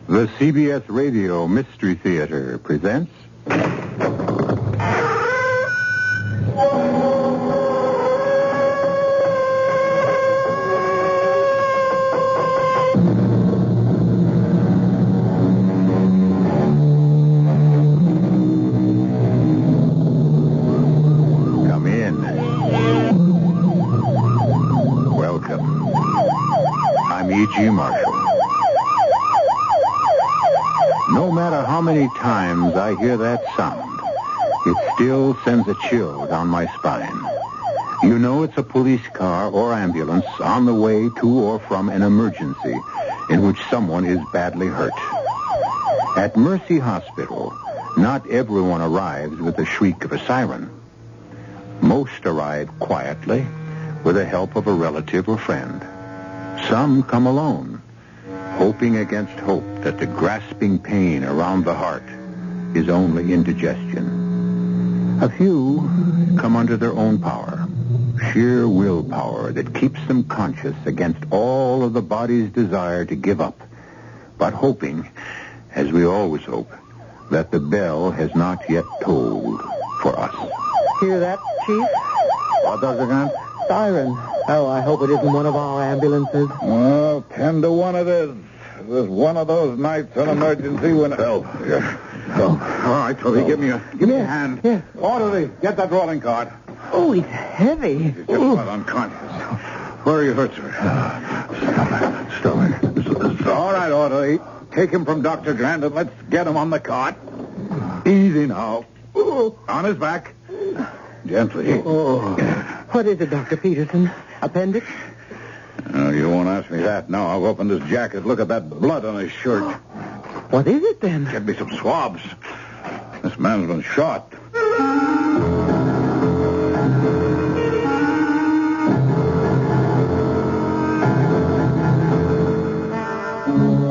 The CBS Radio Mystery Theater presents... Come in. Welcome. I'm E.G. Marshall. No matter how many times I hear that sound, it still sends a chill down my spine. You know it's a police car or ambulance on the way to or from an emergency in which someone is badly hurt. At Mercy Hospital, not everyone arrives with the shriek of a siren. Most arrive quietly with the help of a relative or friend. Some come alone, hoping against hope that the grasping pain around the heart is only indigestion. A few come under their own power, sheer willpower that keeps them conscious against all of the body's desire to give up, but hoping, as we always hope, that the bell has not yet tolled for us. Hear that, Chief? What, Dr. Grant? Siren. Oh, I hope it isn't one of our ambulances. Well, 10 to 1 it is. It was one of those nights on emergency when... Help. Oh, all right, Toby, give me a hand. Yeah. Orderly, get that rolling cart. Oh, it's heavy. He's just about unconscious. Where are you hurt, sir? Stomach. All right, orderly. Take him from Dr. Grant and let's get him on the cart. Easy now. On his back. Gently. Oh. What is it, Dr. Peterson? Appendix? You won't ask me that now. I've opened his jacket. Look at that blood on his shirt. What is it, then? Get me some swabs. This man's been shot.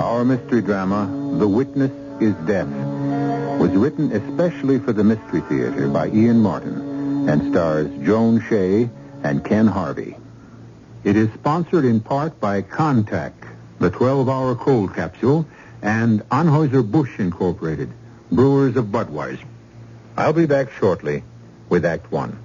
Our mystery drama, The Witness is Death, was written especially for the Mystery Theater by Ian Martin and stars Joan, Shay, and Ken Harvey. It is sponsored in part by Contact, the 12-hour cold capsule, and Anheuser-Busch Incorporated, brewers of Budweiser. I'll be back shortly with Act One.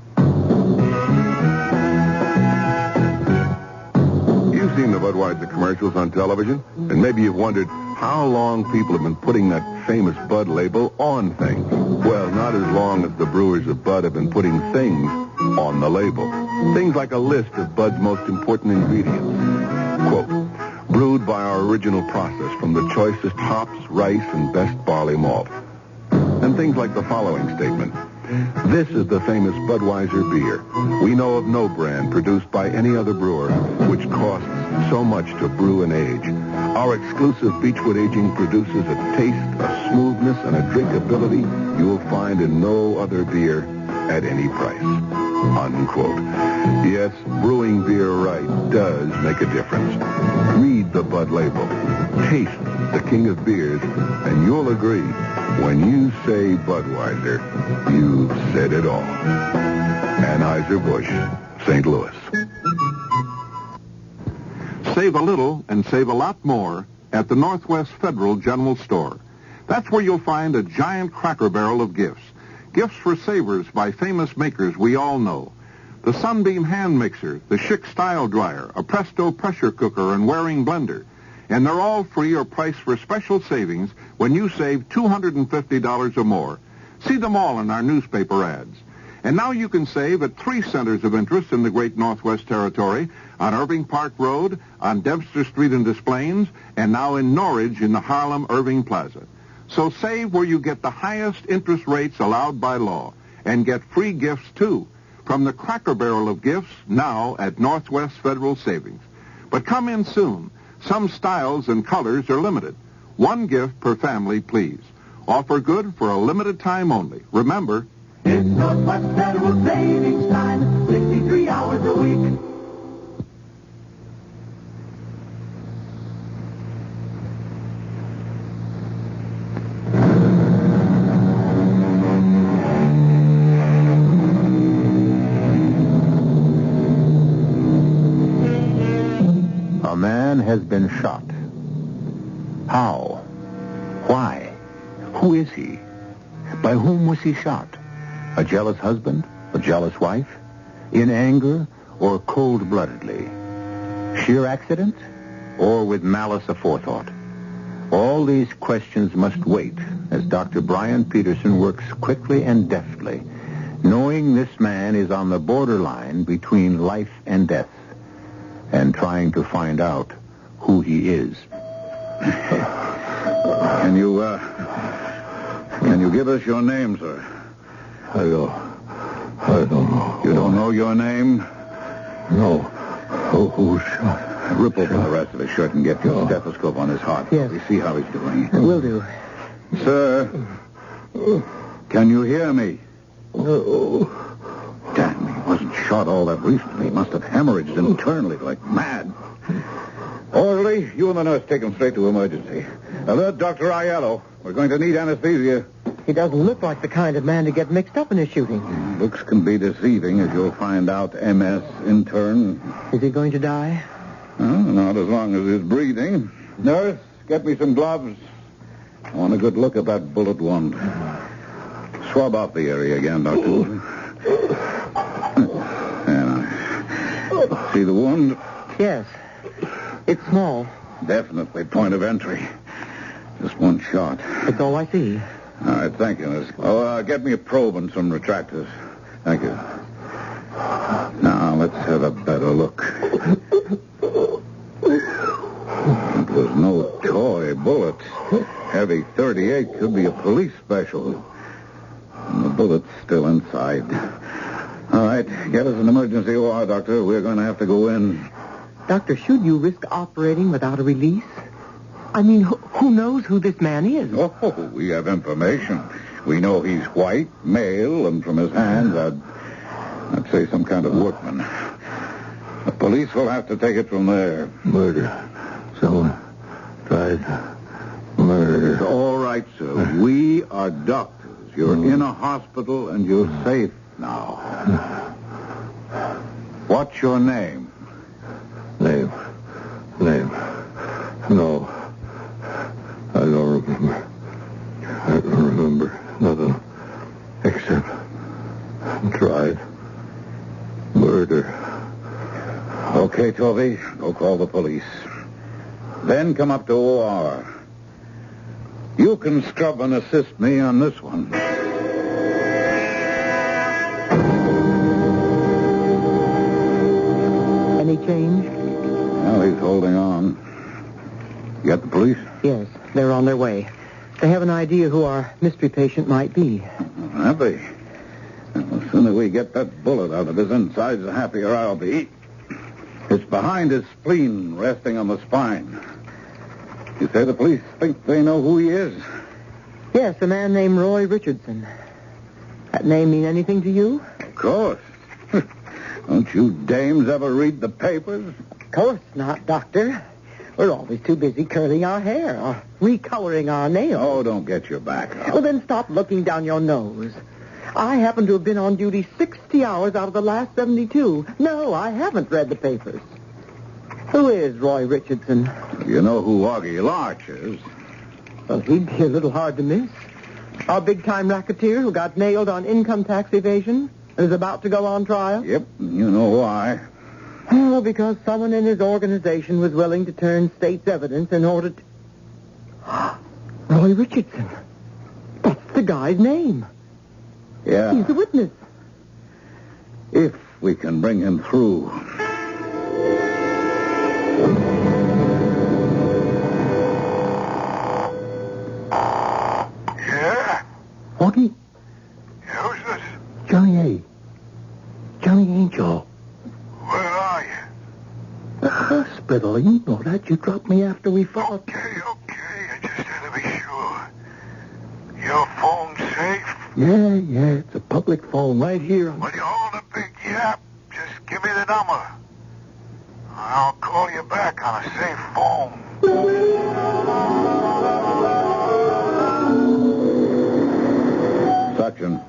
You've seen the Budweiser commercials on television, and maybe you've wondered how long people have been putting that famous Bud label on things. Well, not as long as the brewers of Bud have been putting things on the label. Things like a list of Bud's most important ingredients. Quote, brewed by our original process from the choicest hops, rice, and best barley malt. And things like the following statement. This is the famous Budweiser beer. We know of no brand produced by any other brewer which costs so much to brew and age. Our exclusive Beechwood aging produces a taste, a smoothness, and a drinkability you'll find in no other beer at any price. Unquote. Yes, brewing beer right does make a difference. Read the Bud label. Taste the king of beers, and you'll agree. When you say Budweiser, you've said it all. Anheuser-Busch, St. Louis. Save a little and save a lot more at the Northwest Federal General Store. That's where you'll find a giant Cracker Barrel of gifts. Gifts for savers by famous makers we all know. The Sunbeam hand mixer, the Schick style dryer, a Presto pressure cooker and Waring blender. And they're all free or priced for special savings when you save $250 or more. See them all in our newspaper ads. And now you can save at 3 centers of interest in the great Northwest Territory, on Irving Park Road, on Dempster Street in Des Plaines, and now in Norridge in the Harlem Irving Plaza. So save where you get the highest interest rates allowed by law, and get free gifts, too, from the Cracker Barrel of gifts now at Northwest Federal Savings. But come in soon. Some styles and colors are limited. 1 gift per family, please. Offer good for a limited time only. Remember, it's Northwest Federal Savings Time, 63 hours a week. A man has been shot. How? Who is he? By whom was he shot? A jealous husband? A jealous wife? In anger or cold-bloodedly? Sheer accident or with malice aforethought? All these questions must wait as Dr. Brian Peterson works quickly and deftly, knowing this man is on the borderline between life and death, and trying to find out who he is. Can you give us your name, sir? I don't know. You don't know your name? No. Who shot? Rip open the rest of his shirt and get your stethoscope on his heart. Yes. We see how he's doing. Will do. Sir, can you hear me? No. Damn, he wasn't shot all that recently. He must have hemorrhaged internally like mad. Orderly, you and the nurse take him straight to emergency. Alert Dr. Aiello. We're going to need anesthesia. He doesn't look like the kind of man to get mixed up in a shooting. Looks can be deceiving, as you'll find out. MS intern. Is he going to die? Not as long as he's breathing. Nurse, get me some gloves. I want a good look at that bullet wound. Swab out the area again, Doctor. See the wound? Yes. It's small. Definitely point of entry. Just one shot. That's all I see. All right, thank you, Miss. Oh, get me a probe and some retractors. Thank you. Now, let's have a better look. It was no toy bullet. Heavy .38 could be a police special. And the bullet's still inside. All right, get us an emergency OR, Doctor. We're going to have to go in. Doctor, should you risk operating without a release? I mean, who knows who this man is? Oh, we have information. We know he's white, male, and from his hands, I'd say some kind of workman. The police will have to take it from there. Murder. Someone tried murder. All right, sir. We are doctors. You're in a hospital, and you're safe now. What's your name? Name. No. I don't remember nothing except tried murder. Okay, Tovey. Go call the police. Then come up to OR. You can scrub and assist me on this one. Any change? Well, he's holding on. You got the police? Yes, they're on their way. They have an idea who our mystery patient might be. Have they? Well, the sooner we get that bullet out of his insides, the happier I'll be. It's behind his spleen, resting on the spine. You say the police think they know who he is? Yes, a man named Roy Richardson. That name mean anything to you? Of course. Don't you dames ever read the papers? Of course not, Doctor. We're always too busy curling our hair or recoloring our nails. Oh, don't get your back up. Well, then stop looking down your nose. I happen to have been on duty 60 hours out of the last 72. No, I haven't read the papers. Who is Roy Richardson? You know who Augie Larch is. Well, he'd be a little hard to miss. Our big-time racketeer who got nailed on income tax evasion and is about to go on trial? Yep, you know why. Oh, because someone in his organization was willing to turn state's evidence in order to... Roy Richardson. That's the guy's name. Yeah. He's a witness. If we can bring him through. Yeah? Augie? Who's this? Johnny A. Johnny Angel. Where are you? The hospital. You know that. You dropped me after we fought. Okay. I just had to be sure. Your phone safe? Yeah. It's a public phone right here. When you hold a big yap, just give me the number. I'll call you back on a safe phone. Suction.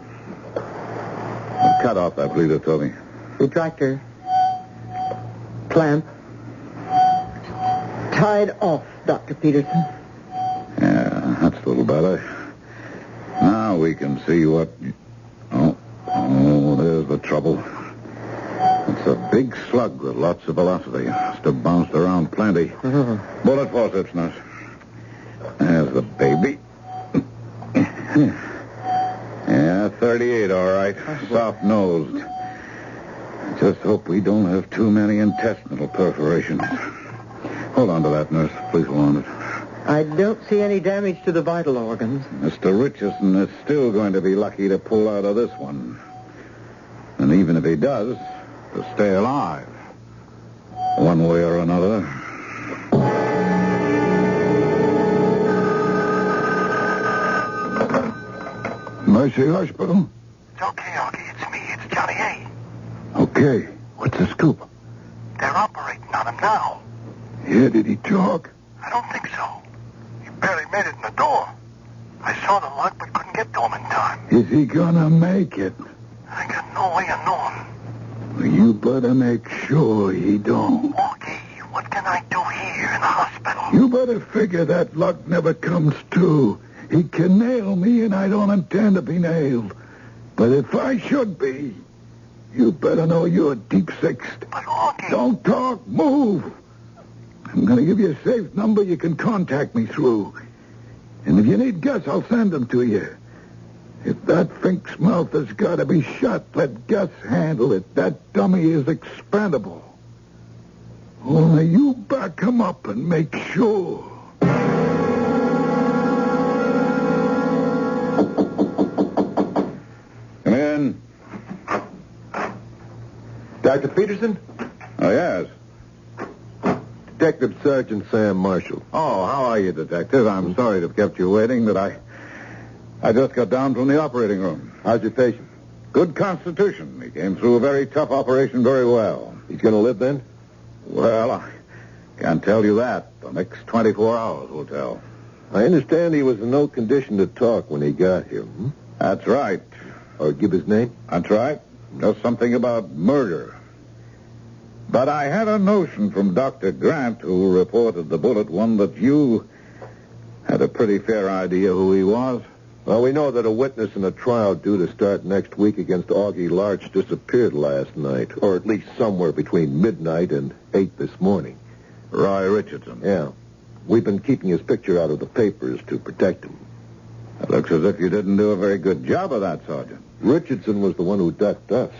Cut off that bleeder, Toby. Retractor. Clamp. Tied off, Dr. Peterson. Yeah, that's a little better. we can see what... Oh, there's the trouble. It's a big slug with lots of velocity. Must have bounced around plenty. Bullet forceps, nurse. There's the baby. Yeah, 38, all right. Soft-nosed. Just hope we don't have too many intestinal perforations. Hold on to that, nurse. Please hold on to it. I don't see any damage to the vital organs. Mr. Richardson is still going to be lucky to pull out of this one. And even if he does, to stay alive. One way or another. Mercy Hospital? It's okay, Augie. It's me. It's Johnny A. Okay. What's the scoop? They're operating on him now. Yeah, did he talk? I don't think so. He barely made it in the door. I saw the lock but couldn't get to him in time. Is he gonna make it? I got no way of knowing. You better make sure he don't. Augie, what can I do here in the hospital? You better figure that luck never comes true. He can nail me, and I don't intend to be nailed. But if I should be, you better know you're deep-sixed. But Augie... Don't talk. Move. I'm going to give you a safe number you can contact me through. And if you need Gus, I'll send them to you. If that fink's mouth has got to be shut, let Gus handle it. That dummy is expendable. Only you back him up and make sure. Come in. Dr. Peterson? Oh, yes. Detective Sergeant Sam Marshall. Oh, how are you, Detective? I'm sorry to have kept you waiting, but I just got down from the operating room. How's your patient? Good constitution. He came through a very tough operation very well. He's going to live then? Well, I can't tell you that. The next 24 hours will tell. I understand he was in no condition to talk when he got here. That's right. Or give his name? That's right. Just something about murder. But I had a notion from Dr. Grant, who reported the bullet one, that you had a pretty fair idea who he was. Well, we know that a witness in a trial due to start next week against Augie Larch disappeared last night, or at least somewhere between midnight and 8 this morning. Roy Richardson. Yeah. We've been keeping his picture out of the papers to protect him. It looks as if you didn't do a very good job of that, Sergeant. Richardson was the one who ducked us.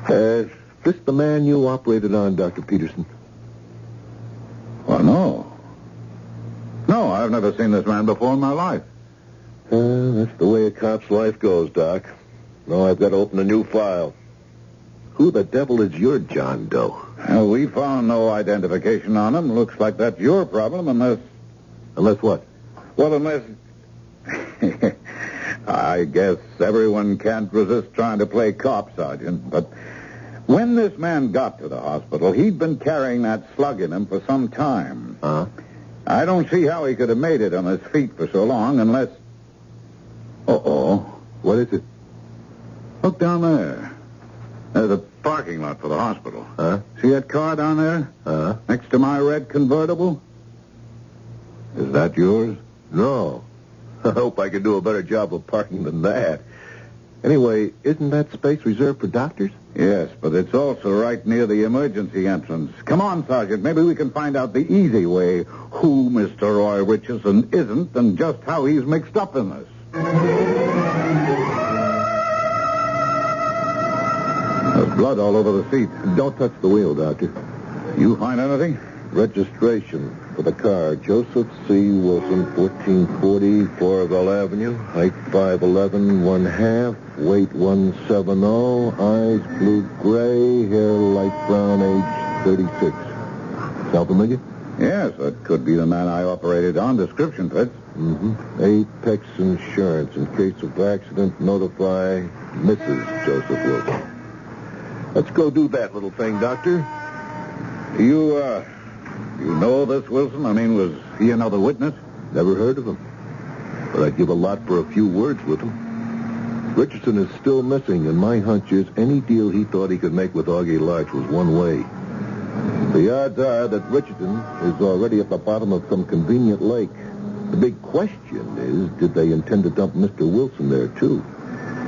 Is this the man you operated on, Dr. Peterson? Well, no. No, I've never seen this man before in my life. That's the way a cop's life goes, Doc. No, I've got to open a new file. Who the devil is your John Doe? Well, we found no identification on him. Looks like that's your problem, unless... Unless what? Well, unless... I guess everyone can't resist trying to play cop, Sergeant, but when this man got to the hospital, he'd been carrying that slug in him for some time. Uh-huh. I don't see how he could have made it on his feet for so long unless... Uh-oh. What is it? Look down there. There's a parking lot for the hospital. Huh? See that car down there? Uh-huh. Next to my red convertible? Is that yours? No. I hope I can do a better job of parking than that. Anyway, isn't that space reserved for doctors? Yes, but it's also right near the emergency entrance. Come on, Sergeant. Maybe we can find out the easy way who Mr. Roy Richardson isn't and just how he's mixed up in this. There's blood all over the seat. Don't touch the wheel, Doctor. You find anything? Registration for the car. Joseph C. Wilson, 1440 Floraville Avenue. Height 5'11", 1/2. Weight 170. Eyes blue-gray. Hair light brown. Age 36. Sound familiar? Yes, that could be the man I operated on. Description fits. Apex Insurance. In case of accident, notify Mrs. Joseph Wilson. Let's go do that little thing, Doctor. You know this Wilson? I mean, was he another witness? Never heard of him. But I'd give a lot for a few words with him. Richardson is still missing, and my hunch is any deal he thought he could make with Augie Larch was one way. The odds are that Richardson is already at the bottom of some convenient lake. The big question is, did they intend to dump Mr. Wilson there, too?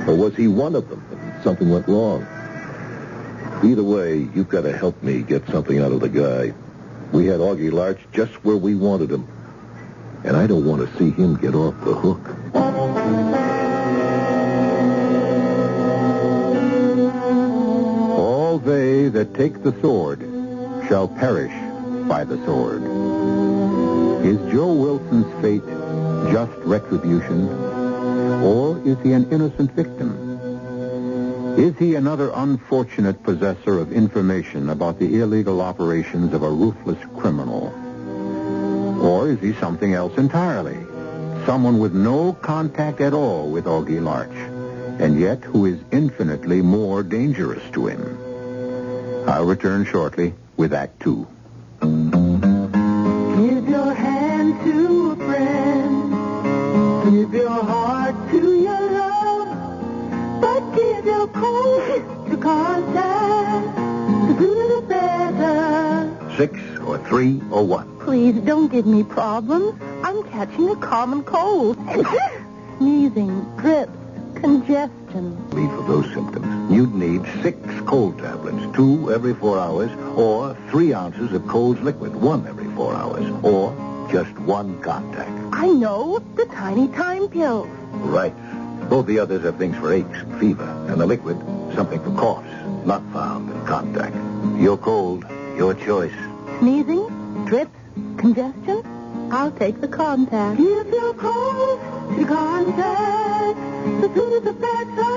Or was he one of them and something went wrong? Either way, you've got to help me get something out of the guy. We had Augie Larch just where we wanted him. And I don't want to see him get off the hook. All they that take the sword shall perish by the sword. Is Joe Wilson's fate just retribution, or is he an innocent victim? Is he another unfortunate possessor of information about the illegal operations of a ruthless criminal? Or is he something else entirely? Someone with no contact at all with Augie Larch, and yet who is infinitely more dangerous to him. I'll return shortly with Act 2. Give your hand to a friend. Give your heart to your love. But give your cold to contact. The sooner the better. 6 or 3 or 1. Please don't give me problems. I'm catching a common cold. Sneezing, drips, congestion. Relief of those symptoms. You'd need 6 cold tablets, 2 every 4 hours, or 3 ounces of Cold's liquid, 1 every 4 hours, or just 1 contact. I know, the tiny time pills. Right. Both the others are things for aches and fever, and the liquid, something for coughs, not found in contact. Your cold, your choice. Sneezing, drips, congestion? I'll take the contact. Give your cold to contact. The sooner the better.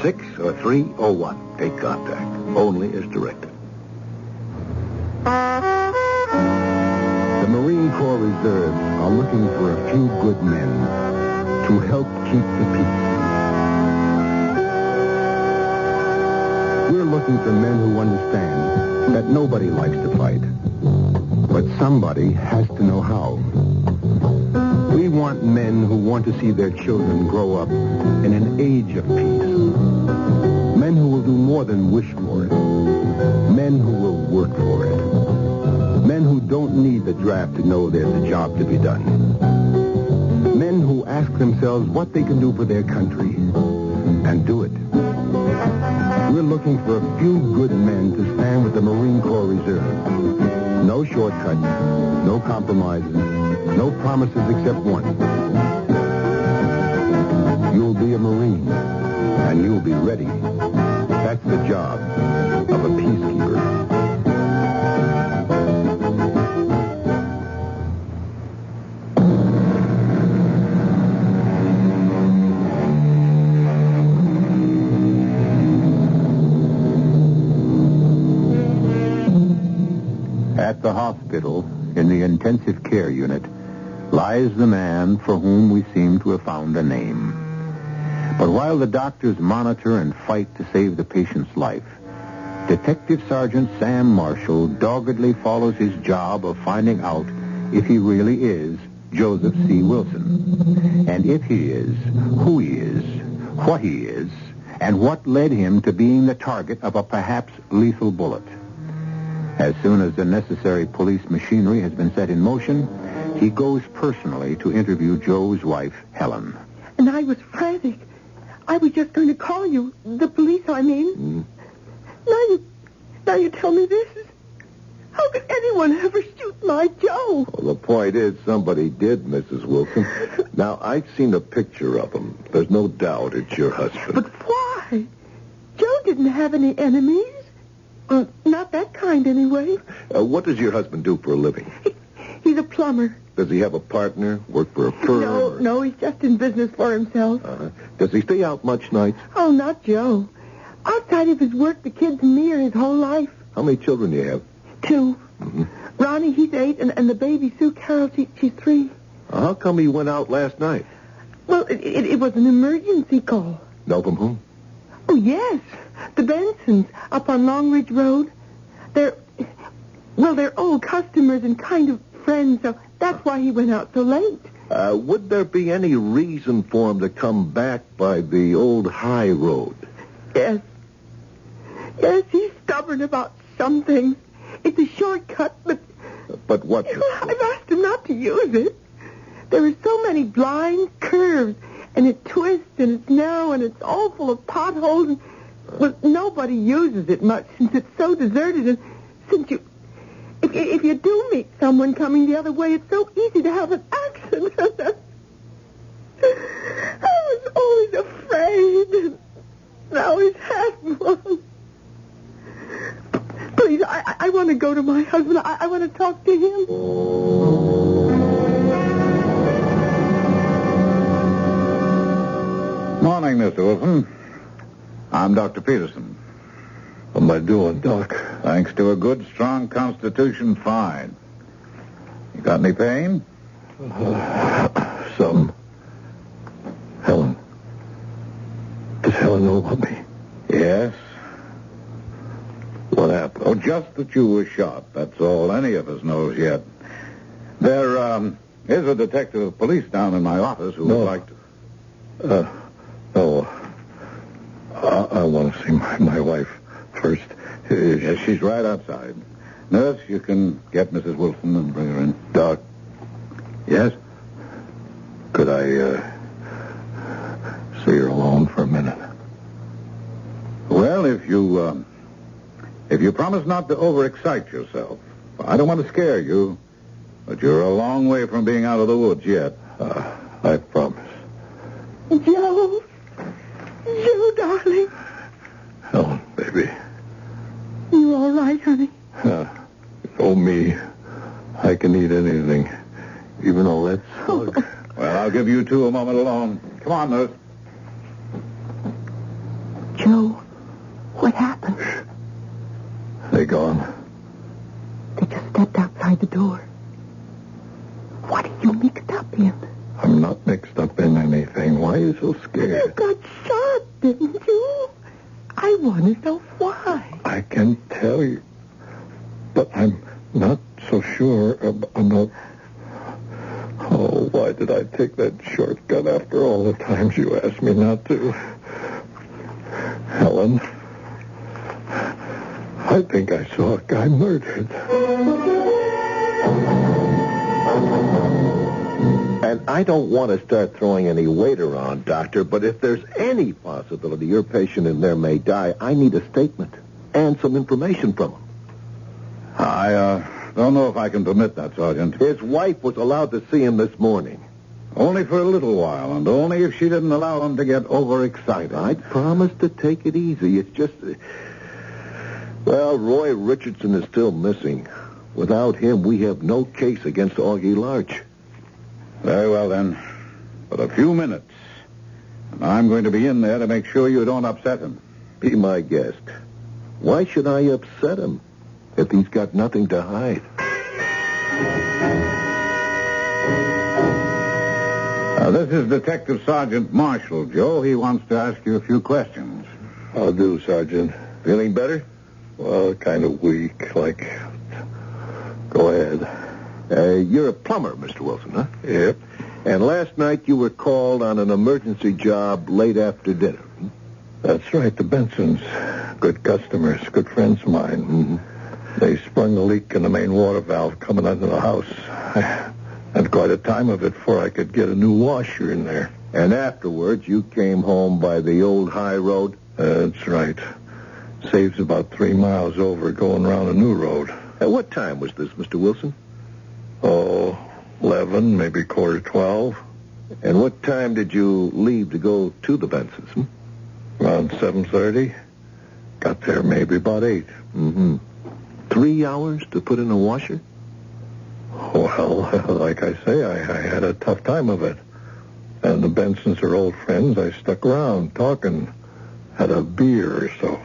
6 or 3 or 1. Take contact. Only as directed. The Marine Corps Reserves are looking for a few good men to help keep the peace. We're looking for men who understand that nobody likes to fight, but somebody has to know how. We want men who want to see their children grow up in an age of peace. Men who will do more than wish for it. Men who will work for it. Men who don't need the draft to know there's a job to be done. Men who ask themselves what they can do for their country and do it. We're looking for a few good men to stand with the Marine Corps Reserve. No shortcuts, no compromises, no promises except one. You'll be a Marine, and you'll be ready. That's the job of a peacekeeper. At the hospital, in the intensive care unit, lies the man for whom we seem to have found a name. But while the doctors monitor and fight to save the patient's life, Detective Sergeant Sam Marshall doggedly follows his job of finding out if he really is Joseph C. Wilson. And if he is, who he is, what he is, and what led him to being the target of a perhaps lethal bullet. As soon as the necessary police machinery has been set in motion, he goes personally to interview Joe's wife, Helen. And I was frantic. I was just going to call you. The police, I mean. Now you tell me this. How could anyone ever shoot my Joe? Well, the point is somebody did, Mrs. Wilson. Now, I've seen a picture of him. There's no doubt it's your husband. But why? Joe didn't have any enemies. Not that kind, anyway. What does your husband do for a living? He's a plumber. Does he have a partner? Work for a firm? No, he's just in business for himself. Does he stay out much nights? Oh, not Joe. Outside of his work, the kids and me are his whole life. How many children do you have? 2. Mm-hmm. Ronnie, he's 8, and the baby, Sue Carol, she's 3. How come he went out last night? Well, it was an emergency call. Know from whom? Oh, yes. The Bensons, up on Long Ridge Road. They're old customers and kind of friends, so that's why he went out so late. Would there be any reason for him to come back by the old high road? Yes. Yes, he's stubborn about some things. It's a shortcut, but... But what? I've asked him not to use it. There are so many blind curves, and it twists, and it's narrow, and it's all full of potholes. And, well, nobody uses it much since it's so deserted, and since you... If you do meet someone coming the other way, it's so easy to have an accident. I was always afraid, and I always had one. Please, I want to go to my husband. I want to talk to him. Morning, Mr. Wilson. I'm Dr. Peterson. What am I doing, Doc? Thanks to a good, strong constitution, fine. You got any pain? Some. Helen. Does Helen know about me? Yes. What happened? Oh, just that you were shot. That's all any of us knows yet. There is a detective of police down in my office who would like to... No. I want to see my wife first. Yes, she's right outside. Nurse, you can get Mrs. Wilson and bring her in. Doc. Yes? Could I see her alone for a minute? Well, if you promise not to overexcite yourself. I don't want to scare you, but you're a long way from being out of the woods yet. I promise. Joe, darling. Helen, baby. You all right, honey? Oh, me. I can eat anything, even a lead slug. Well, I'll give you two a moment alone. Come on, nurse. Joe, what happened? They gone. They just stepped outside the door. What are you mixed up in? I'm not mixed up in anything. Why are you so You scared? got shot, didn't you? I want to know why. I can tell you, but I'm not so sure about... Oh, why did I take that shortcut after all the times you asked me not to? Helen, I think I saw a guy murdered. And I don't want to start throwing any weight around, Doctor, but if there's any possibility your patient in there may die, I need a statement and some information from him. I don't know if I can permit that, Sergeant. His wife was allowed to see him this morning. Only for a little while, and only if she didn't allow him to get overexcited. I promised to take it easy. It's just... Well, Roy Richardson is still missing. Without him, we have no case against Augie Larch. Very well, then. For a few minutes. And I'm going to be in there to make sure you don't upset him. Be my guest. Why should I upset him if he's got nothing to hide? This is Detective Sergeant Marshall, Joe. He wants to ask you a few questions. I'll do, Sergeant. Feeling better? Well, kind of weak, like... Go ahead. You're a plumber, Mr. Wilson, huh? Yep. And last night you were called on an emergency job late after dinner. That's right, the Bensons. Good customers, good friends of mine. Mm-hmm. They sprung the leak in the main water valve coming under the house. I had quite a time of it before I could get a new washer in there. And afterwards you came home by the old high road? That's right. Saves about 3 miles over going around a new road. At what time was this, Mr. Wilson? Oh, 11, maybe 11:45. And what time did you leave to go to the Bensons? Around 7:30. Got there maybe about 8. Mm-hmm. 3 hours to put in a washer? Well, like I say, I had a tough time of it. And the Bensons are old friends. I stuck around, talking, had a beer or so.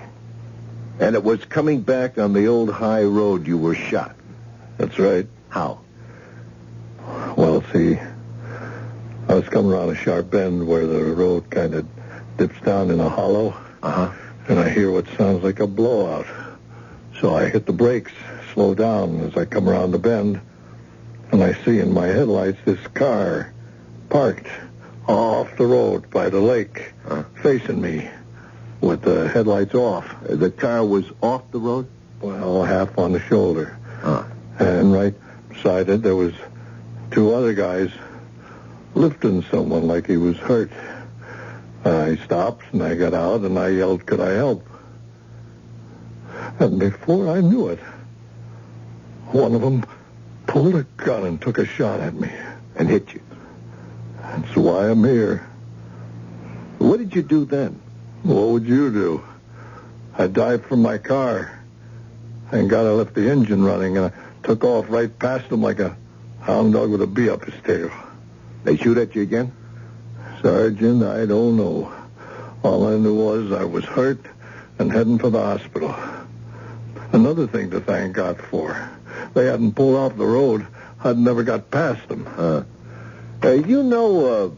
And it was coming back on the old high road you were shot? That's right. How? Well, see, I was coming around a sharp bend where the road kind of dips down in a hollow. Uh-huh. And I hear what sounds like a blowout. So I hit the brakes, slow down as I come around the bend, and I see in my headlights this car parked off the road by the lake, facing me, with the headlights off. The car was off the road? Well, half on the shoulder. And right beside it, there was 2 other guys lifting someone like he was hurt. I stopped and I got out and I yelled, "Could I help?" And before I knew it, one of them pulled a gun and took a shot at me. And hit you. That's why I'm here. What did you do then? What would you do? I dived from my car. Thank God I left the engine running, and I took off right past him like a hound dog with a bee up his tail. They shoot at you again? Sergeant, I don't know. All I knew was I was hurt and heading for the hospital. Another thing to thank God for. They hadn't pulled off the road. I'd never got past them. You know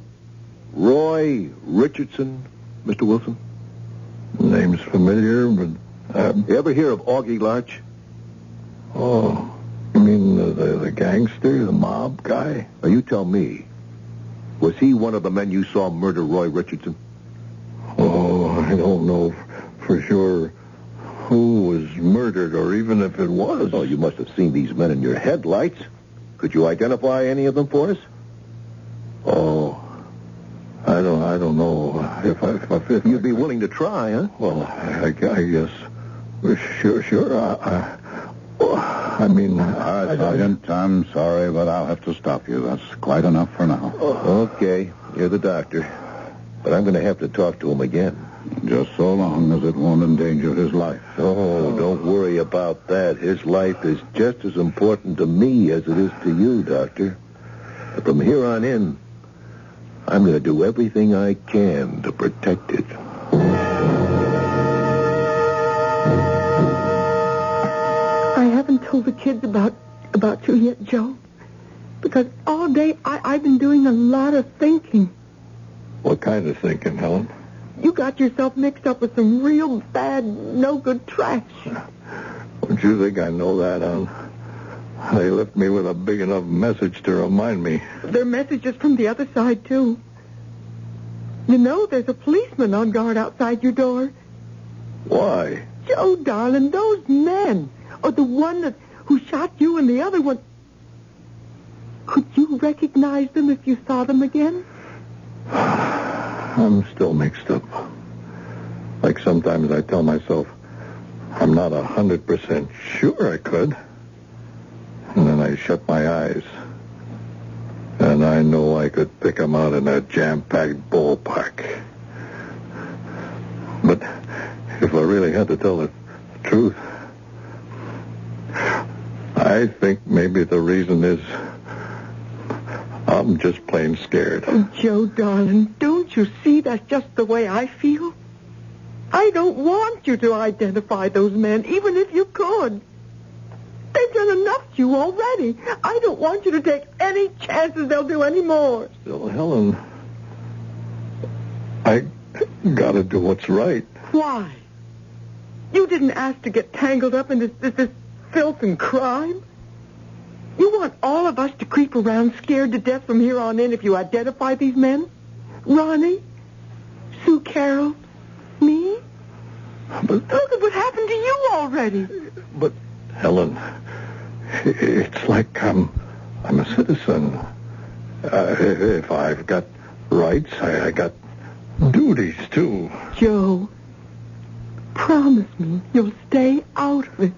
Roy Richardson, Mr. Wilson? Name's familiar, but... You ever hear of Augie Larch? Oh, you mean the gangster, the mob guy? Now, you tell me. Was he one of the men you saw murder Roy Richardson? Oh, I don't know for sure who was murdered, or even if it was. Oh, you must have seen these men in your headlights. Could you identify any of them for us? Oh, I don't know if you'd be willing to try, huh? Well, I guess. Sure. Sergeant, I'm sorry, but I'll have to stop you. That's quite enough for now. Okay, you're the doctor. But I'm going to have to talk to him again. Just so long as it won't endanger his life. Oh, don't worry about that. His life is just as important to me as it is to you, Doctor. But from here on in, I'm going to do everything I can to protect it. I haven't told the kids about you yet, Joe. Because all day I've been doing a lot of thinking. What kind of thinking, Helen? You got yourself mixed up with some real bad, no-good trash. Don't you think I know that, Helen? They left me with a big enough message to remind me. There are messages from the other side, too. You know, there's a policeman on guard outside your door. Why? Joe, darling, those men, or the one who shot you and the other one. Could you recognize them if you saw them again? I'm still mixed up. Like sometimes I tell myself, I'm not 100% sure I could. And then I shut my eyes. And I know I could pick them out in a jam-packed ballpark. But if I really had to tell the truth, I think maybe the reason is I'm just plain scared. Oh, Joe, darling, don't you see that's just the way I feel? I don't want you to identify those men, even if you could. They've done enough to you already. I don't want you to take any chances they'll do any more. Still, Helen, I gotta do what's right. Why? You didn't ask to get tangled up in this filth and crime? You want all of us to creep around scared to death from here on in if you identify these men? Ronnie? Sue Carroll? Me? But look at what happened to you already. But, Helen, it's like I'm a citizen. If I've got rights, I got duties, too. Joe, promise me you'll stay out of it.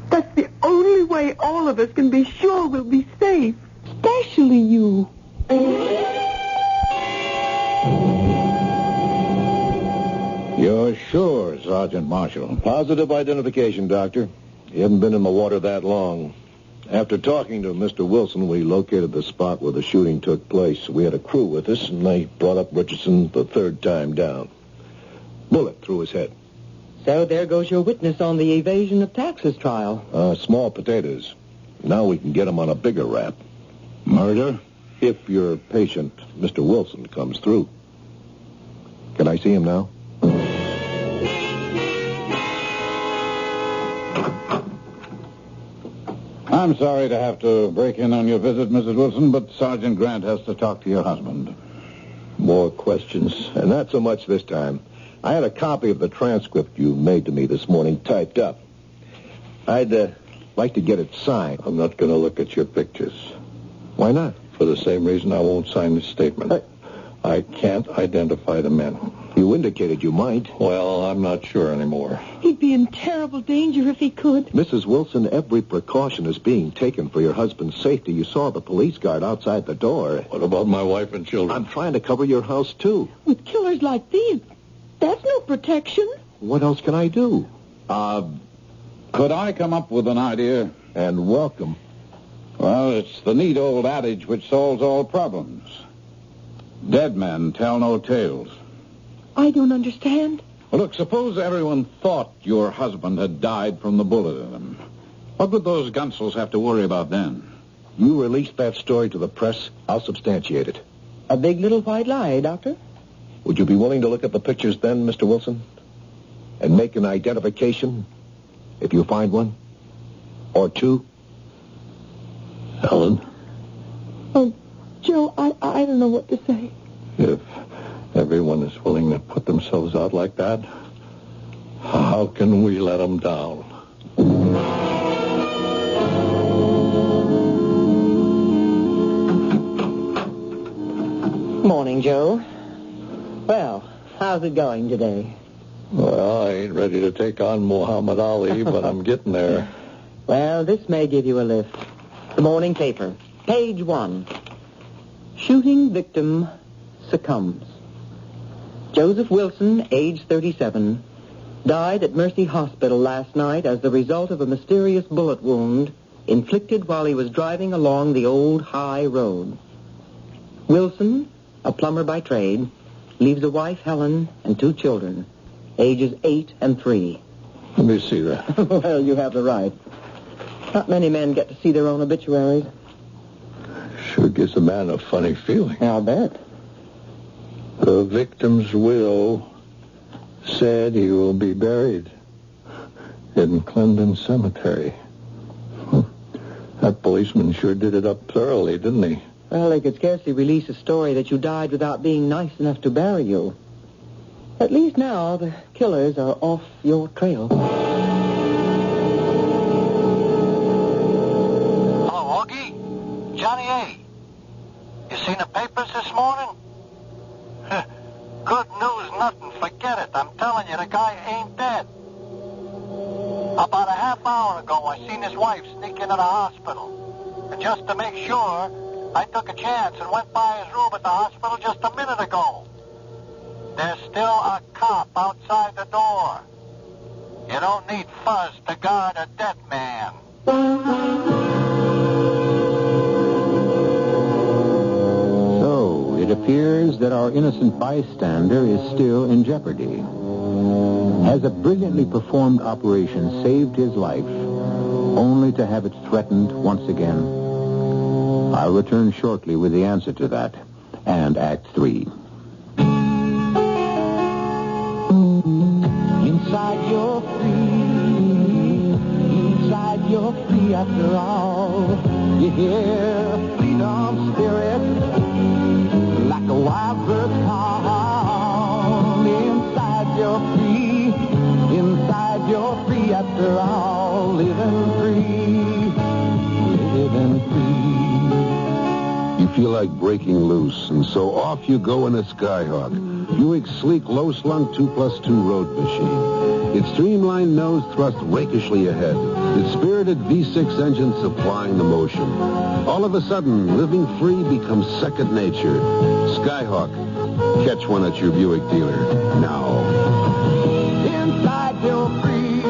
That's the only way all of us can be sure we'll be safe. Especially you. You're sure, Sergeant Marshall? Positive identification, Doctor. He hadn't been in the water that long. After talking to Mr. Wilson, we located the spot where the shooting took place. We had a crew with us, and they brought up Richardson the third time down. Bullet through his head. So there goes your witness on the evasion of taxes trial. Small potatoes. Now we can get him on a bigger rap. Murder? If your patient, Mr. Wilson, comes through. Can I see him now? I'm sorry to have to break in on your visit, Mrs. Wilson, but Sergeant Grant has to talk to your husband. More questions, and not so much this time. I had a copy of the transcript you made to me this morning typed up. I'd like to get it signed. I'm not going to look at your pictures. Why not? For the same reason, I won't sign this statement. I can't identify the men. You indicated you might. Well, I'm not sure anymore. He'd be in terrible danger if he could. Mrs. Wilson, every precaution is being taken for your husband's safety. You saw the police guard outside the door. What about my wife and children? I'm trying to cover your house, too. With killers like these, that's no protection. What else can I do? Could I come up with an idea? And welcome. Well, it's the neat old adage which solves all problems. Dead men tell no tales. I don't understand. Well, look, suppose everyone thought your husband had died from the bullet in him. What would those gunsels have to worry about then? You release that story to the press, I'll substantiate it. A big little white lie, Doctor? Would you be willing to look at the pictures then, Mr. Wilson? And make an identification, if you find one? Or two? Helen? Oh, Joe, I don't know what to say. If everyone is willing to put themselves out like that, how can we let them down? Morning, Joe. Well, how's it going today? Well, I ain't ready to take on Muhammad Ali, but I'm getting there. Well, this may give you a lift. The morning paper, page 1. Shooting victim succumbs. Joseph Wilson, age 37, died at Mercy Hospital last night as the result of a mysterious bullet wound inflicted while he was driving along the old high road. Wilson, a plumber by trade, leaves a wife, Helen, and 2 children, ages 8 and 3. Let me see that. Well, you have the right. Not many men get to see their own obituaries. Sure gives a man a funny feeling. I'll bet. The victim's will said he will be buried in Clendon Cemetery. That policeman sure did it up thoroughly, didn't he? Well, they could scarcely release a story that you died without being nice enough to bury you. At least now the killers are off your trail. Hello, Augie? Johnny A. You seen the papers this morning? Good news, nothing. Forget it. I'm telling you, the guy ain't dead. About a half hour ago, I seen his wife sneak into the hospital. And just to make sure, I took a chance and went by his room at the hospital just a minute ago. There's still a cop outside the door. You don't need fuzz to guard a dead man. So, it appears that our innocent bystander is still in jeopardy. Has a brilliantly performed operation saved his life, only to have it threatened once again? I'll return shortly with the answer to that, and Act 3. Inside you're free. Inside you're free after all. You hear freedom spirit like a wild bird call. Inside you're free. Inside you're free after all. Living free. Living free. You feel like breaking loose, and so off you go in a Skyhawk. Buick's sleek, low-slung 2+2 road machine. Its streamlined nose thrust rakishly ahead. Its spirited V6 engine supplying the motion. All of a sudden, living free becomes second nature. Skyhawk. Catch one at your Buick dealer now. Inside you're free.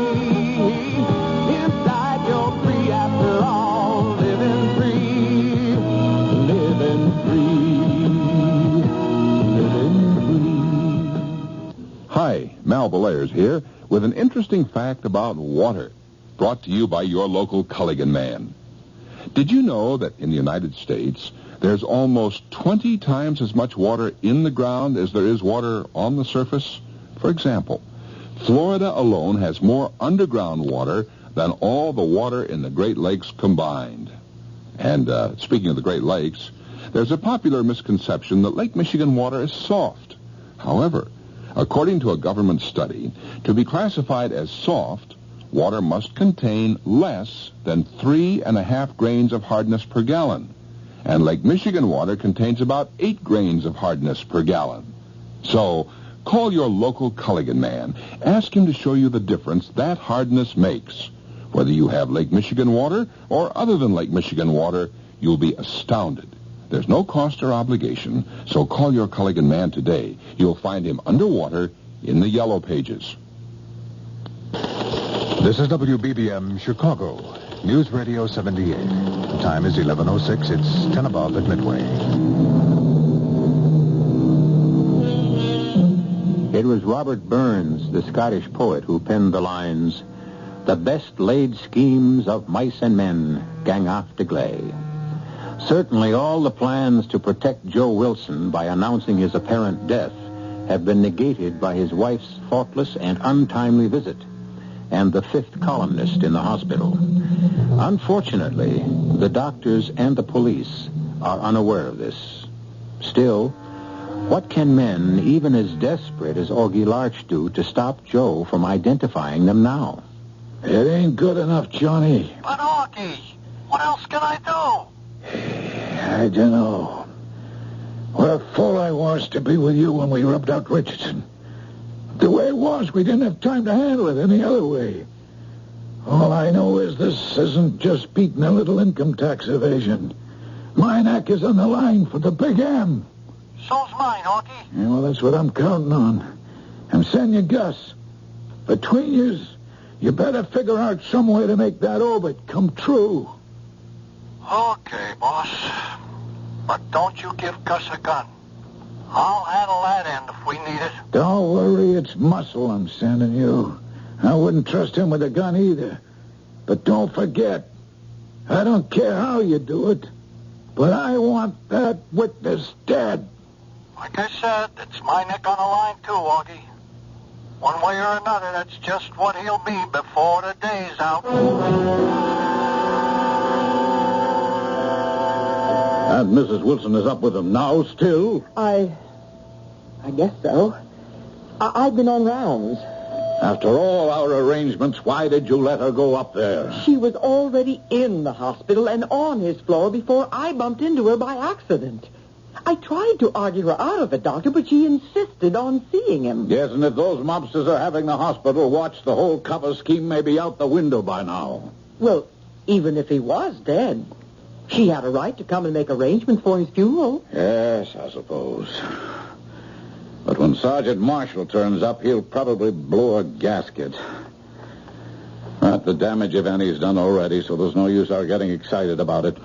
Inside you're free after all. Living free. Living free. Living free. Hi, Mal Belair's here with an interesting fact about water, brought to you by your local Culligan man. Did you know that in the United States, there's almost 20 times as much water in the ground as there is water on the surface? For example, Florida alone has more underground water than all the water in the Great Lakes combined. And speaking of the Great Lakes, there's a popular misconception that Lake Michigan water is soft. However, according to a government study, to be classified as soft, water must contain less than 3.5 grains of hardness per gallon. And Lake Michigan water contains about 8 grains of hardness per gallon. So, call your local Culligan man. Ask him to show you the difference that hardness makes. Whether you have Lake Michigan water or other than Lake Michigan water, you'll be astounded. There's no cost or obligation, so call your Culligan man today. You'll find him underwater in the Yellow Pages. This is WBBM Chicago, News Radio 78. The time is 11:06. It's 10 above at Midway. It was Robert Burns, the Scottish poet, who penned the lines, "The best laid schemes of mice and men gang aft to gley." Certainly all the plans to protect Joe Wilson by announcing his apparent death have been negated by his wife's thoughtless and untimely visit and the 5th columnist in the hospital. Unfortunately, the doctors and the police are unaware of this. Still, what can men, even as desperate as Augie Larch, do to stop Joe from identifying them now? It ain't good enough, Johnny. But Augie, what else can I do? I don't know. What a fool I was to be with you when we rubbed out Richardson. The way it was, we didn't have time to handle it any other way. All I know is this isn't just beating a little income tax evasion. My neck is on the line for the big M. So's mine, Augie. Yeah, well, that's what I'm counting on. I'm sending you Gus. Between yous, you better figure out some way to make that orbit come true. Okay, boss. But don't you give Gus a gun. I'll handle that end if we need it. Don't worry, it's muscle I'm sending you. I wouldn't trust him with a gun either. But don't forget, I don't care how you do it, but I want that witness dead. Like I said, it's my neck on the line too, Augie. One way or another, that's just what he'll be before the day's out. And Mrs. Wilson is up with him now, still? I guess so. I've been on rounds. After all our arrangements, why did you let her go up there? She was already in the hospital and on his floor before I bumped into her by accident. I tried to argue her out of it, Doctor, but she insisted on seeing him. Yes, and if those mobsters are having the hospital watched, the whole cover scheme may be out the window by now. Well, even if he was dead, she had a right to come and make arrangements for his funeral. Yes, I suppose. But when Sergeant Marshall turns up, he'll probably blow a gasket. But the damage, if any, is done already, so there's no use our getting excited about it.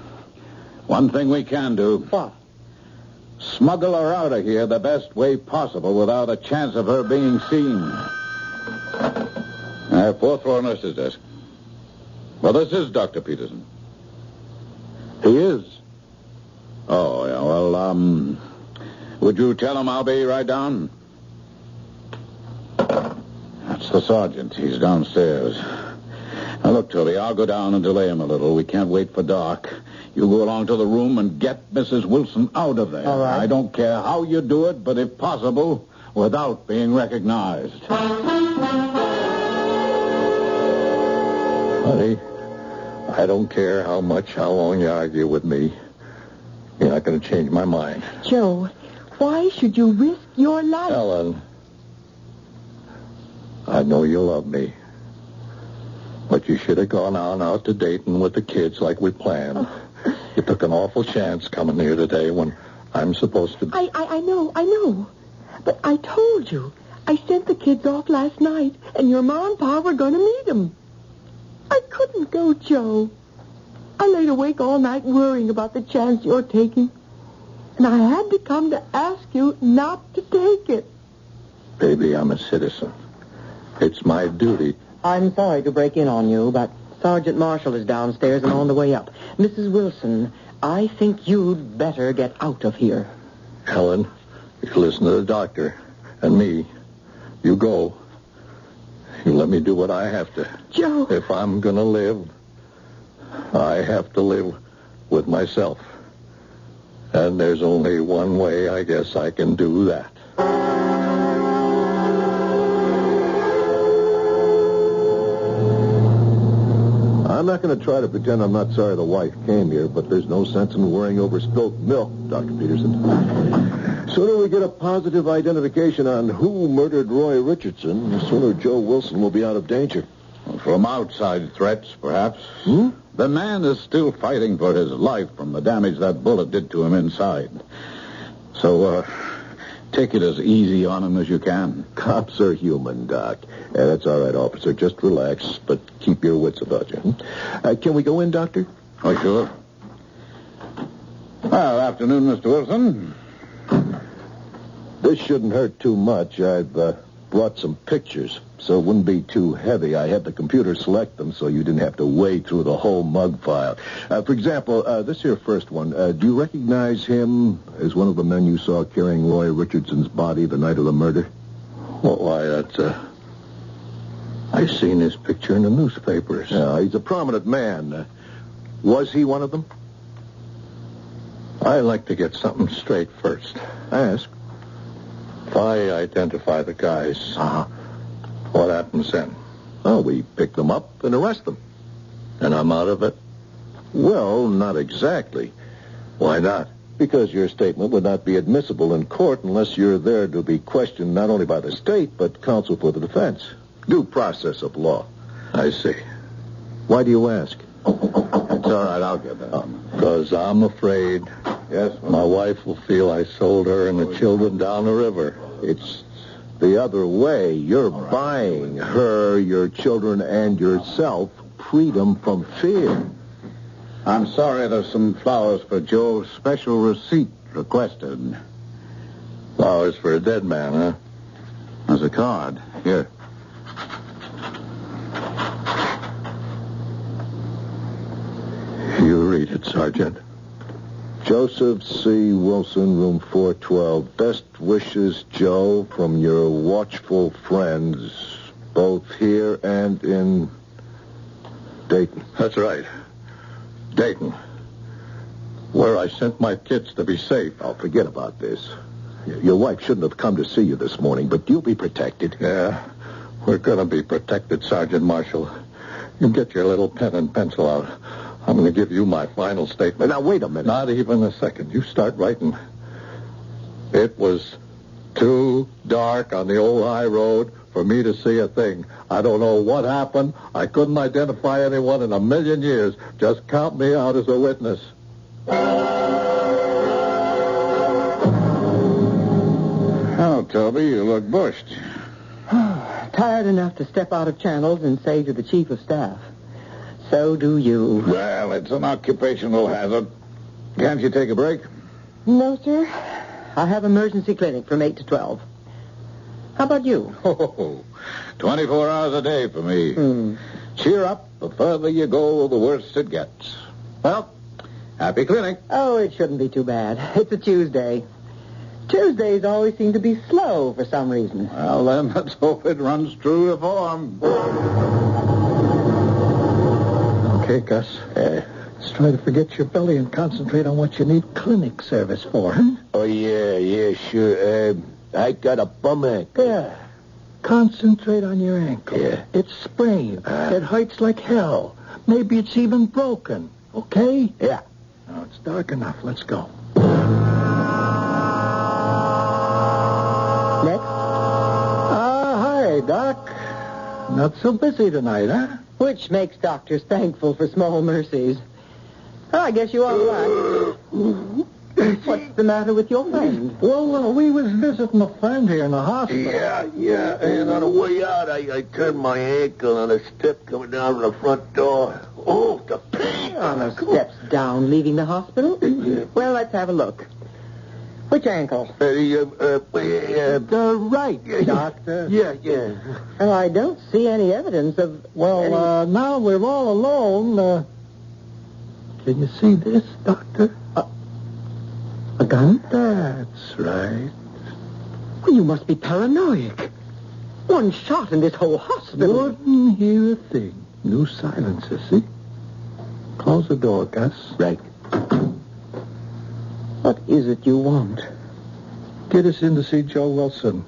One thing we can do. What? Smuggle her out of here the best way possible without a chance of her being seen. 4th floor nurse's desk. Well, this is Dr. Peterson. He is. Oh, yeah, well, would you tell him I'll be right down? That's the sergeant. He's downstairs. Now, look, Toby, I'll go down and delay him a little. We can't wait for dark. You go along to the room and get Mrs. Wilson out of there. All right. I don't care how you do it, but if possible, without being recognized. Honey, I don't care how long you argue with me. You're not going to change my mind. Joe, why should you risk your life? Ellen, I know you love me. But you should have gone on out to Dayton with the kids like we planned. You took an awful chance coming here today when I'm supposed to... I know. But I told you. I sent the kids off last night, and your Ma and Pa were going to meet them. I couldn't go, Joe. I laid awake all night worrying about the chance you're taking. And I had to come to ask you not to take it. Baby, I'm a citizen. It's my duty. I'm sorry to break in on you, but Sergeant Marshall is downstairs and on the way up. Mrs. Wilson, I think you'd better get out of here. Helen, you listen to the doctor and me. You go. You let me do what I have to. Joe. If I'm going to live, I have to live with myself. And there's only one way I guess I can do that. I'm not going to try to pretend I'm not sorry the wife came here, but there's no sense in worrying over spilt milk, Dr. Peterson. Sooner we get a positive identification on who murdered Roy Richardson, the sooner Joe Wilson will be out of danger. From outside threats, perhaps. The man is still fighting for his life from the damage that bullet did to him inside. So, take it as easy on him as you can. Cops are human, Doc. That's all right, officer. Just relax, but keep your wits about you. Can we go in, Doctor? Oh, sure. Well, afternoon, Mr. Wilson. This shouldn't hurt too much. I've brought some pictures, so it wouldn't be too heavy. I had the computer select them so you didn't have to wade through the whole mug file. For example, this here first one. Do you recognize him as one of the men you saw carrying Roy Richardson's body the night of the murder? Well, why, that's, I seen his picture in the newspapers. Yeah, he's a prominent man. Was he one of them? I like to get something straight first. Ask. If I identify the guys, what happens then? Oh, we pick them up and arrest them. And I'm out of it? Well, not exactly. Why not? Because your statement would not be admissible in court unless you're there to be questioned not only by the state, but counsel for the defense. Due process of law. I see. Why do you ask? It's all right, I'll get that. Because I'm afraid my wife will feel I sold her and the children down the river. It's the other way. You're buying her, your children, and yourself freedom from fear. I'm sorry, there's some flowers for Joe. Special receipt requested. Flowers for a dead man, huh? There's a card. Here. You read it, Sergeant. Joseph C. Wilson, room 412. Best wishes, Joe, from your watchful friends, both here and in Dayton. That's right. Dayton. Where I sent my kids to be safe. Oh, forget about this. Your wife shouldn't have come to see you this morning, but you'll be protected. Yeah, we're going to be protected, Sergeant Marshall. You get your little pen and pencil out. I'm going to give you my final statement. Now, wait a minute. Not even a second. You start writing. It was too dark on the old high road for me to see a thing. I don't know what happened. I couldn't identify anyone in a million years. Just count me out as a witness. Oh, Toby, you look bushed. Tired enough to step out of channels and say to the chief of staff, so do you. Well, it's an occupational hazard. Can't you take a break? No, sir. I have emergency clinic from 8 to 12. How about you? Oh, 24 hours a day for me. Cheer up. The further you go, the worse it gets. Well, happy clinic. Oh, it shouldn't be too bad. It's a Tuesday. Tuesdays always seem to be slow for some reason. Well, then, let's hope it runs true to form. Okay, Gus. Let's try to forget your belly and concentrate on what you need clinic service for, huh? Oh, yeah, sure. I got a bum ankle. Yeah. Concentrate on your ankle. Yeah. It's sprained. It hurts like hell. Maybe it's even broken. Okay? Yeah. Now, it's dark enough. Let's go. Next? Hi, Doc. Not so busy tonight, huh? Which makes doctors thankful for small mercies. Well, I guess you are right. What's the matter with your friend? Well, we was visiting a friend here in the hospital. Yeah. And on the way out, I turned my ankle on a step coming down from the front door. Oh, the pain. On the steps down, leaving the hospital? Well, let's have a look. Which ankle? The right, Doctor. Yeah. Well, I don't see any evidence of... Well, now we're all alone. Can you see this, Doctor? A gun? That's right. Well, you must be paranoid. One shot in this whole hospital. Wouldn't hear a thing. New silencer, see? Close the door, Gus. Right. What is it you want? Get us in to see Joe Wilson.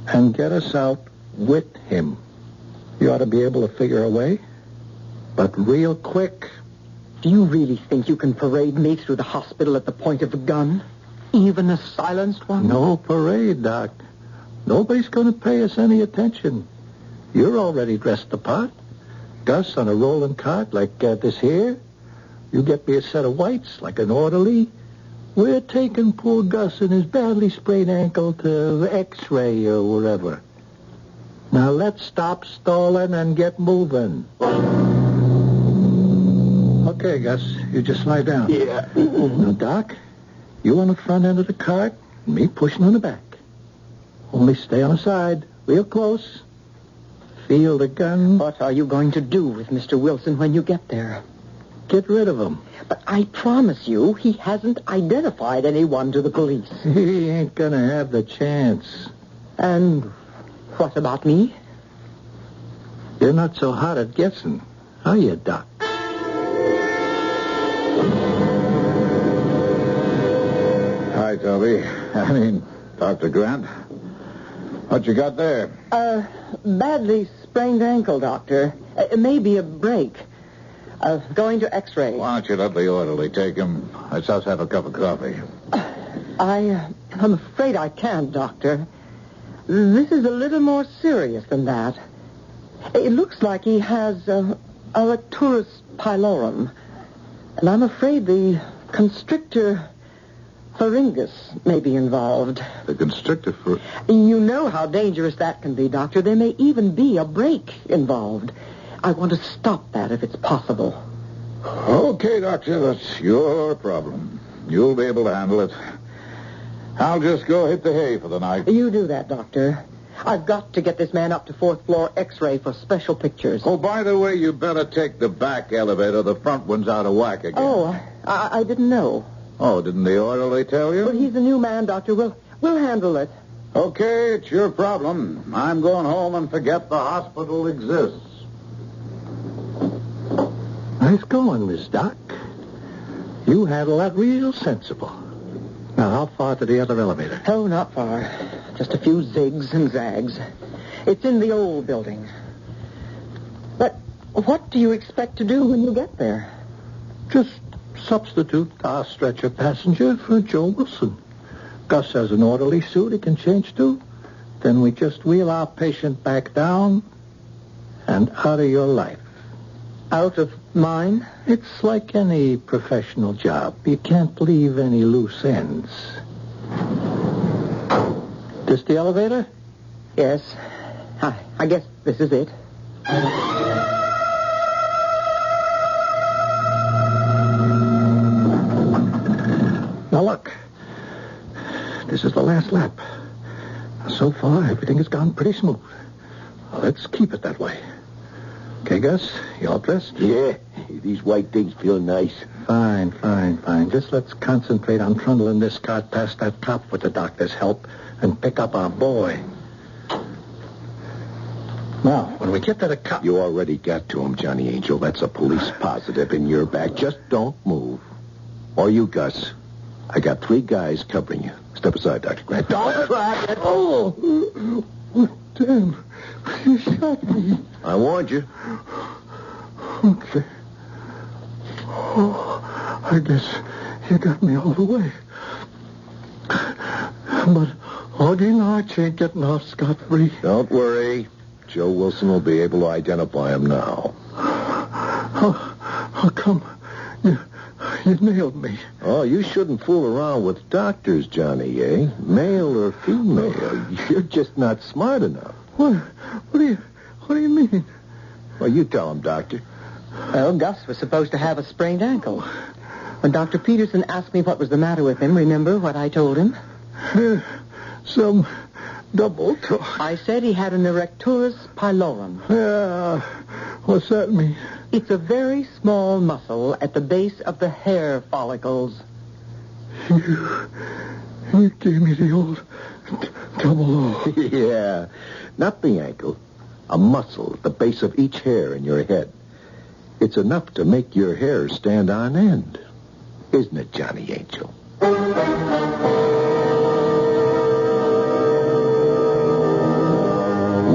And get us out with him. You ought to be able to figure a way. but real quick. Do you really think you can parade me through the hospital at the point of a gun? Even a silenced one? No parade, Doc. Nobody's going to pay us any attention. You're already dressed the part. Gus on a rolling cart like this here. You get me a set of whites like an orderly. We're taking poor Gus and his badly sprained ankle to X-ray or wherever. Now let's stop stalling and get moving. Okay, Gus, you just lie down. Yeah. Now, Doc, you on the front end of the cart, and me pushing on the back. Only stay on the side, real close. Feel the gun. What are you going to do with Mr. Wilson when you get there? Get rid of him. But I promise you, he hasn't identified anyone to the police. He ain't gonna have the chance. And what about me? You're not so hot at guessing, are you, Doc? Hi, Toby. Dr. Grant. What you got there? Badly sprained ankle, Doctor. Maybe a break. Going to X-ray. Why don't you let the orderly take him? Let's us have a cup of coffee. I'm afraid I can't, Doctor. This is a little more serious than that. It looks like he has a rectus pylorem. And I'm afraid the constrictor pharyngus may be involved. The constrictor for... You know how dangerous that can be, Doctor. There may even be a break involved. I want to stop that if it's possible. Okay, Doctor, that's your problem. You'll be able to handle it. I'll just go hit the hay for the night. You do that, Doctor. I've got to get this man up to 4th floor X-ray for special pictures. Oh, by the way, you better take the back elevator. The front one's out of whack again. Oh, I didn't know. Oh, didn't the orderly tell you? But he's a new man, Doctor. We'll handle it. Okay, it's your problem. I'm going home and forget the hospital exists. Nice going, Miss Doc. You handle that real sensible. Now, how far to the other elevator? Oh, not far. Just a few zigs and zags. It's in the old building. But what do you expect to do when you get there? Just substitute our stretcher passenger for Joe Wilson. Gus has an orderly suit he can change to. Then we just wheel our patient back down and out of your life. Out of mine? It's like any professional job. You can't leave any loose ends. This the elevator? Yes. I guess this is it. Now, look. This is the last lap. So far, everything has gone pretty smooth. Let's keep it that way. Okay, Gus, you all dressed? Yeah, these white things feel nice. Fine. Just let's concentrate on trundling this cart past that cop with the doctor's help and pick up our boy. Now, when we get to the cop... You already got to him, Johnny Angel. That's a police positive in your back. Just don't move. Or you, Gus. I got 3 guys covering you. Step aside, Dr. Grant. Don't try it. Oh, damn. You shot me. I warned you. Okay. Oh, I guess you got me all the way. But Augie and Arch ain't getting off scot-free. Don't worry. Joe Wilson will be able to identify him now. How come you nailed me? Oh, you shouldn't fool around with doctors, Johnny, eh? Male or female. You're just not smart enough. What do you mean? Well, you tell him, Doctor. Well, Gus was supposed to have a sprained ankle. When Dr. Peterson asked me what was the matter with him, remember what I told him? Some double talk. I said he had an rectus pylorem. Yeah, what's that mean? It's a very small muscle at the base of the hair follicles. You gave me the old double O. Yeah, not the ankle. A muscle at the base of each hair in your head. It's enough to make your hair stand on end. Isn't it, Johnny Angel?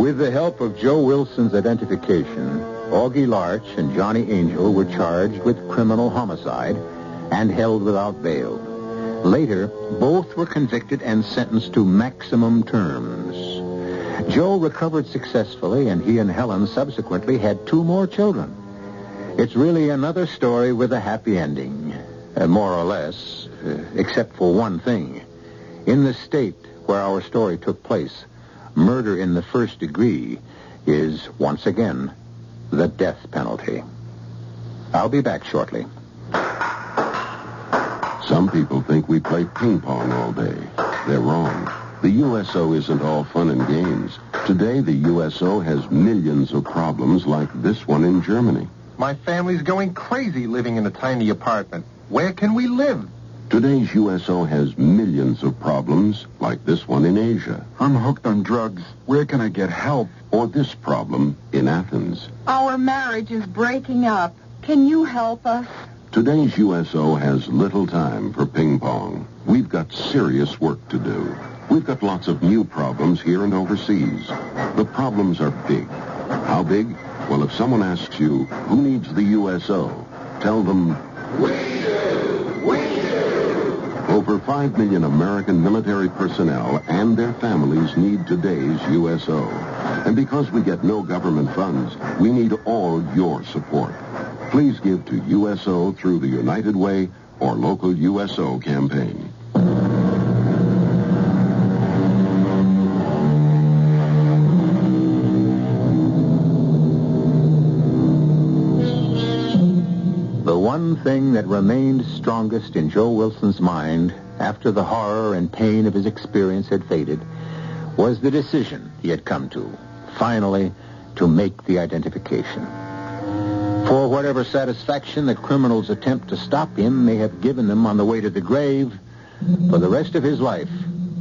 With the help of Joe Wilson's identification, Augie Larch and Johnny Angel were charged with criminal homicide and held without bail. Later, both were convicted and sentenced to maximum terms. Joe recovered successfully, and he and Helen subsequently had 2 more children. It's really another story with a happy ending, more or less, except for one thing. In the state where our story took place, murder in the first degree is, once again, the death penalty. I'll be back shortly. Some people think we play ping pong all day. They're wrong. The USO isn't all fun and games. Today, the USO has millions of problems like this one in Germany. My family's going crazy living in a tiny apartment. Where can we live? Today's USO has millions of problems like this one in Asia. I'm hooked on drugs. Where can I get help? Or this problem in Athens. Our marriage is breaking up. Can you help us? Today's USO has little time for ping pong. We've got serious work to do. We've got lots of new problems here and overseas. The problems are big. How big? Well, if someone asks you, who needs the USO? Tell them, we do! We do! Over 5 million American military personnel and their families need today's USO. And because we get no government funds, we need all your support. Please give to USO through the United Way or local USO campaign. The one thing that remained strongest in Joe Wilson's mind after the horror and pain of his experience had faded was the decision he had come to, finally, to make the identification. For whatever satisfaction the criminal's attempt to stop him may have given them on the way to the grave, for the rest of his life,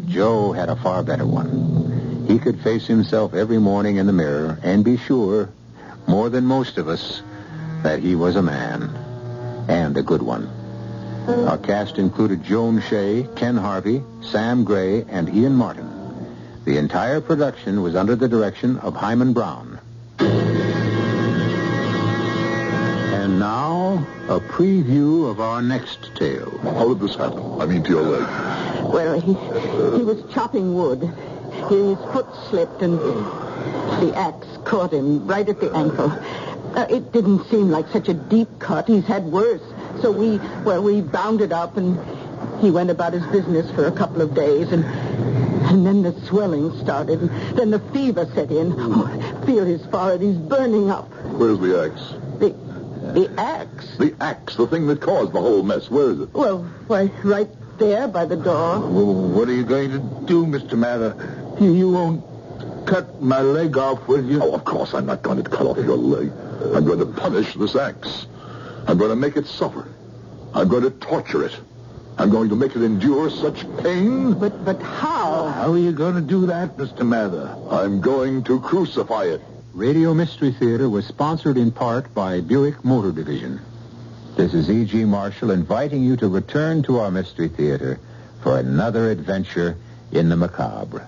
Joe had a far better one. He could face himself every morning in the mirror and be sure, more than most of us, that he was a man, and a good one. Our cast included Joan, Shay, Ken Harvey, Sam Gray, and Ian Martin. The entire production was under the direction of Himan Brown. And now, a preview of our next tale. How did this happen? I mean, to your leg. Well, he was chopping wood. His foot slipped and the axe caught him right at the ankle. It didn't seem like such a deep cut. He's had worse. So we bound it up and he went about his business for a couple of days and then the swelling started and then the fever set in. Oh, feel his forehead. He's burning up. Where's the axe? The axe? The axe, the thing that caused the whole mess. Where is it? Well, right there by the door. Well, what are you going to do, Mr. Mather? You won't cut my leg off, will you? Oh, of course I'm not going to cut off your leg. I'm going to punish this axe. I'm going to make it suffer. I'm going to torture it. I'm going to make it endure such pain. But how? How are you going to do that, Mr. Mather? I'm going to crucify it. Radio Mystery Theater was sponsored in part by Buick Motor Division. This is E.G. Marshall inviting you to return to our Mystery Theater for another adventure in the macabre.